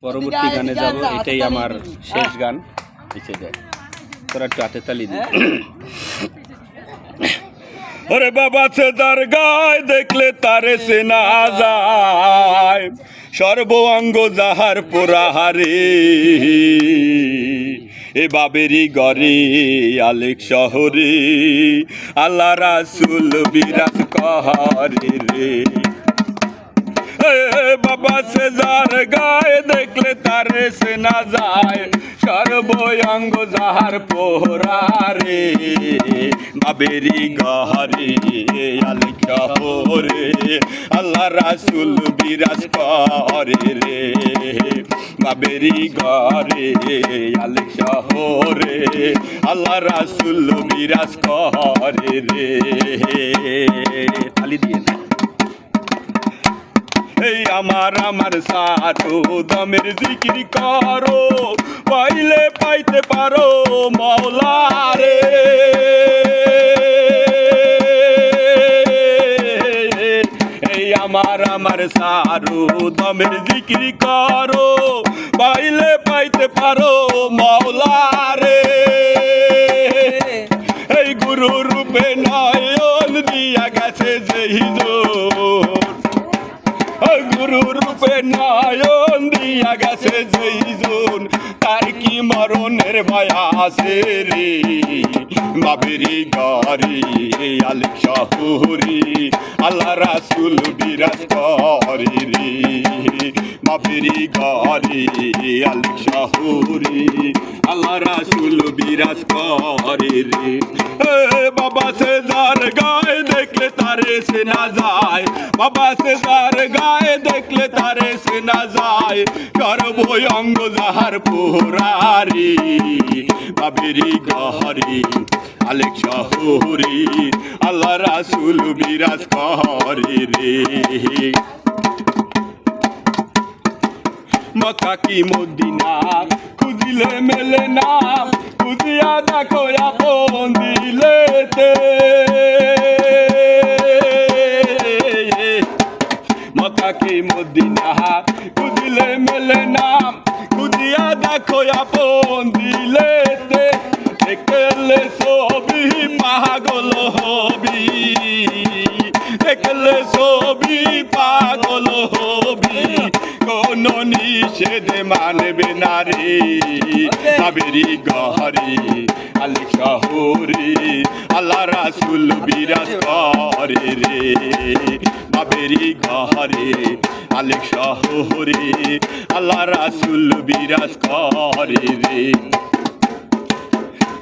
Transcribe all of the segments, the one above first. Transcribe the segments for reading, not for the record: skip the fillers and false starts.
পরবর্তী গানে যাব, এটাই আমার শেষ গান। পিছিয়ে যায়, তোরা একটু হাতে তালি দি। ওরে বাবা সেদার গায় দেখলে তারে সেনা যায়, সর্ব অঙ্গ যাহার পোড়াহারে, এ বাবেরি গরে আলেক শহরে, আল্লাহ রাসূল বিরাজ করে রে। বাবা সেজার গায়ে দেখলে তারে সেনা যায়, সর্বঙ্গ যাহার পোহরারে, বাবেরি গহরে আলেক শহরে, আল্লাহ রাসূল বিরাজ করে রে। বাবেরি গহরে আলেক শহরে, আল্লাহ রাসূল বিরাজ করে রে। তালি দিয়ে না। এই আমার সারো দমের জিকির করো, পাইলে পাইতে পারো মাওলা রে। এই আমার সারো দমের জিকির করো, পাইলে পাইতে পারো মাওলা রে। এই গুরু রূপে নয়ন দিয়া গেছে যেই গুরু রূপে নয়ন দিয়া গেছে যেইজন, তার কি মরণের ভয় আছে রে। বাবেরি গরে আলেক শহরে, আল্লাহ রাসূল বিরাজ করে রে। বাবেরি গরে আলেক শহরে, আল্লাহ রাসূল বিরাজ করে রে। বাবা সেজার গায়ে দেখলে তারে সেনা যায়, বাবা সেজার গায়ে দেখলে তারে সেনা যায়, সর্বঙ্গ যাহার পোহরারে, বাবেরি গহরে আলেক শহরে, আল্লাহ রাসূল বিরাজ করে রে। মক্কা কি মদিনা খুঁজিলে মেলে না, খুঁজিয়া দেখো আপন দিলেতে। মক্কা কি মদিনা খুঁজিলে মেলে না, খুঁজিয়া দেখো আপন দিলেতে। দেখলে ছবি পাগল হবি, দেখলে ছবি পাগল হবি, কোন নিষেধ মানবে না রে। বাবেরি গহরে আলেক শহরে, আল্লাহ রাসূল বিরাজ করে রে। বাবেরি গহরে আলেক শহরে, আল্লাহ রাসূল বিরাজ করে রে।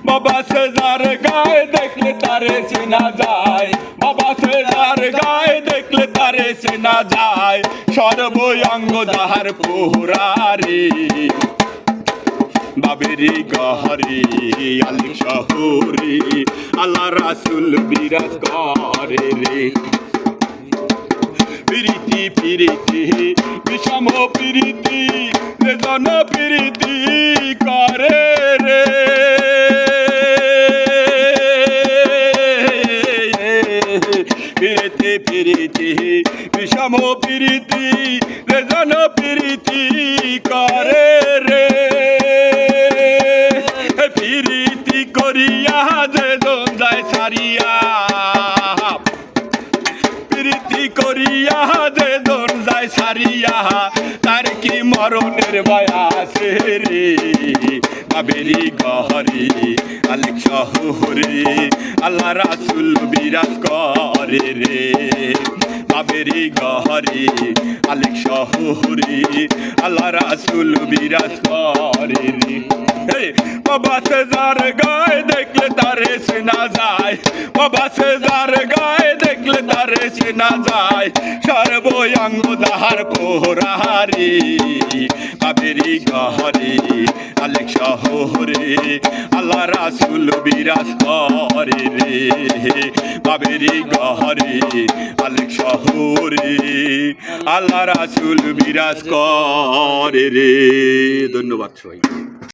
বাবা সেজার গায়ে দেখলে তারে সেনা যায়, বাবা সেজার গায়ে দেখলে তারে সেনা যায়, সর্বঙ্গ যাহার পোহরারে, বাবেরি গহরে আলেক শহরে, আল্লাহ রাসূল বিরাজ করে রে। প্রীতি প্রীতি বিষম প্রীতি, জন প্রীতি করে রে। প্রীতি প্রীতি বিষম প্রীতি, জন প্রীতি করে রে। প্রীতি করিয়া যে জন যায় সারিয়া, প্রীতি করিয়া যে জন যায় সারিয়া, তার কি মরণের ভয় আছে রে। বাবেরি গহরে আলেক শহরে, আল্লাহ রাসূল বিরাজ করে রে। বাবেরি গহরে আলেক শহরে, আল্লাহ রাসূল বিরাজ করে রে। বাবা সেজার গায়ে দেখলে তারে সেনা যায়, বাবা সেজার গায়ে দেখলে তারে সেনা যায়, সর্বঙ্গ যাহার পোহরারে, বাবেরি গহরে আলেক শহরে, আল্লাহ রাসূল বিরাজ করে রে। বাবেরি গহরে আলেক শহরে, আল্লাহ রাসূল বিরাজ করে রে। ধন্যবাদ সবাই।